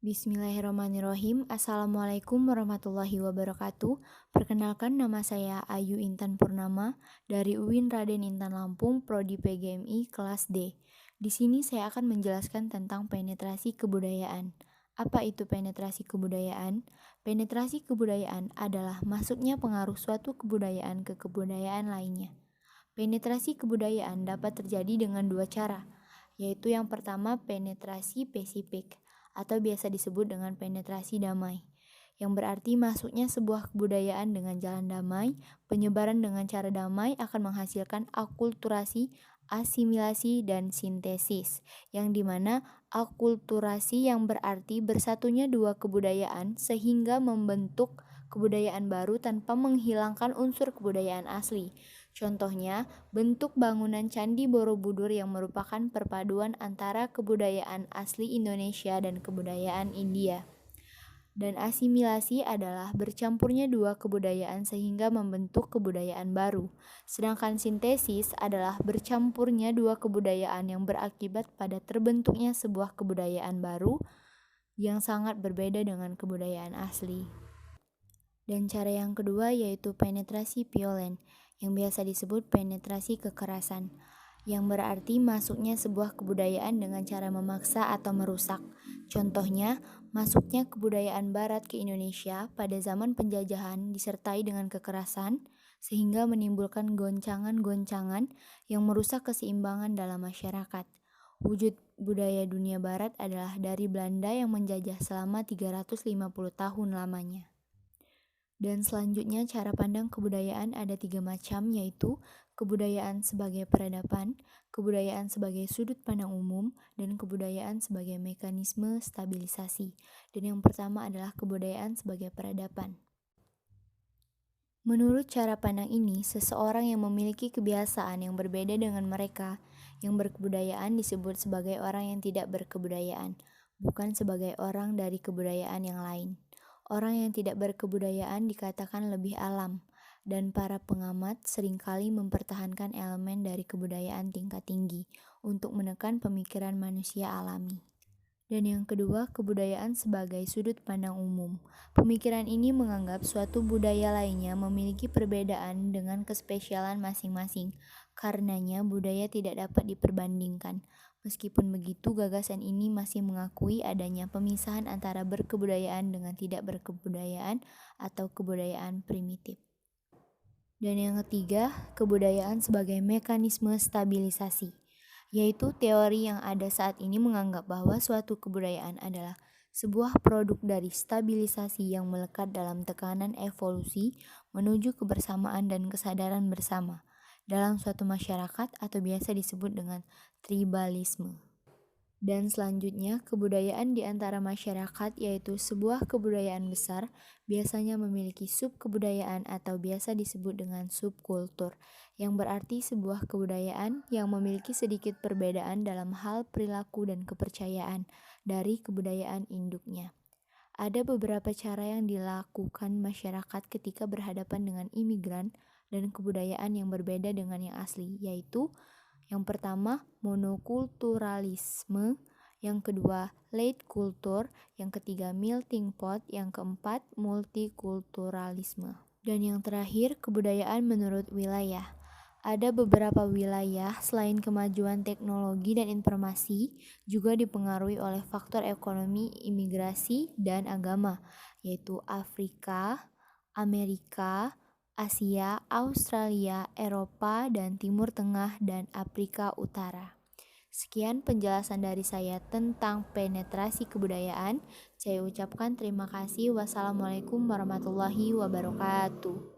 Bismillahirrahmanirrahim. Assalamualaikum warahmatullahi wabarakatuh. Perkenalkan, nama saya Ayu Intan Purnama dari UIN Raden Intan Lampung, Prodi PGMI kelas D. Di sini saya akan menjelaskan tentang penetrasi kebudayaan. Apa itu penetrasi kebudayaan? Penetrasi kebudayaan adalah masuknya pengaruh suatu kebudayaan ke kebudayaan lainnya. Penetrasi kebudayaan dapat terjadi dengan dua cara, yaitu yang pertama penetrasi spesifik atau biasa disebut dengan penetrasi damai, yang berarti masuknya sebuah kebudayaan dengan jalan damai. Penyebaran dengan cara damai akan menghasilkan akulturasi, asimilasi, dan sintesis, yang dimana akulturasi yang berarti bersatunya dua kebudayaan sehingga membentuk kebudayaan baru tanpa menghilangkan unsur kebudayaan asli. Contohnya, bentuk bangunan Candi Borobudur yang merupakan perpaduan antara kebudayaan asli Indonesia dan kebudayaan India. Dan asimilasi adalah bercampurnya dua kebudayaan sehingga membentuk kebudayaan baru. Sedangkan sintesis adalah bercampurnya dua kebudayaan yang berakibat pada terbentuknya sebuah kebudayaan baru yang sangat berbeda dengan kebudayaan asli. Dan cara yang kedua yaitu penetrasi violen, yang biasa disebut penetrasi kekerasan, yang berarti masuknya sebuah kebudayaan dengan cara memaksa atau merusak. Contohnya, masuknya kebudayaan barat ke Indonesia pada zaman penjajahan disertai dengan kekerasan, sehingga menimbulkan goncangan-goncangan yang merusak keseimbangan dalam masyarakat. Wujud budaya dunia barat adalah dari Belanda yang menjajah selama 350 tahun lamanya. Dan selanjutnya cara pandang kebudayaan ada 3 macam, yaitu kebudayaan sebagai peradaban, kebudayaan sebagai sudut pandang umum, dan kebudayaan sebagai mekanisme stabilisasi. Dan yang pertama adalah kebudayaan sebagai peradaban. Menurut cara pandang ini, seseorang yang memiliki kebiasaan yang berbeda dengan mereka yang berkebudayaan disebut sebagai orang yang tidak berkebudayaan, bukan sebagai orang dari kebudayaan yang lain. Orang yang tidak berkebudayaan dikatakan lebih alam, dan para pengamat seringkali mempertahankan elemen dari kebudayaan tingkat tinggi untuk menekan pemikiran manusia alami. Dan yang kedua, kebudayaan sebagai sudut pandang umum. Pemikiran ini menganggap suatu budaya lainnya memiliki perbedaan dengan kespesialan masing-masing. Karenanya, budaya tidak dapat diperbandingkan. Meskipun begitu, gagasan ini masih mengakui adanya pemisahan antara berkebudayaan dengan tidak berkebudayaan atau kebudayaan primitif. Dan yang ketiga, kebudayaan sebagai mekanisme stabilisasi, yaitu teori yang ada saat ini menganggap bahwa suatu kebudayaan adalah sebuah produk dari stabilisasi yang melekat dalam tekanan evolusi menuju kebersamaan dan kesadaran bersama dalam suatu masyarakat atau biasa disebut dengan tribalisme. Dan selanjutnya, kebudayaan di antara masyarakat yaitu sebuah kebudayaan besar biasanya memiliki subkebudayaan atau biasa disebut dengan subkultur, yang berarti sebuah kebudayaan yang memiliki sedikit perbedaan dalam hal perilaku dan kepercayaan dari kebudayaan induknya. Ada beberapa cara yang dilakukan masyarakat ketika berhadapan dengan imigran dan kebudayaan yang berbeda dengan yang asli, yaitu yang pertama, monokulturalisme, yang kedua, late culture, yang ketiga, melting pot, yang keempat, multikulturalisme. Dan yang terakhir, kebudayaan menurut wilayah. Ada beberapa wilayah selain kemajuan teknologi dan informasi juga dipengaruhi oleh faktor ekonomi, imigrasi, dan agama, yaitu Afrika, Amerika, Asia, Australia, Eropa, dan Timur Tengah, dan Afrika Utara. Sekian penjelasan dari saya tentang penetrasi kebudayaan. Saya ucapkan terima kasih. Wassalamualaikum warahmatullahi wabarakatuh.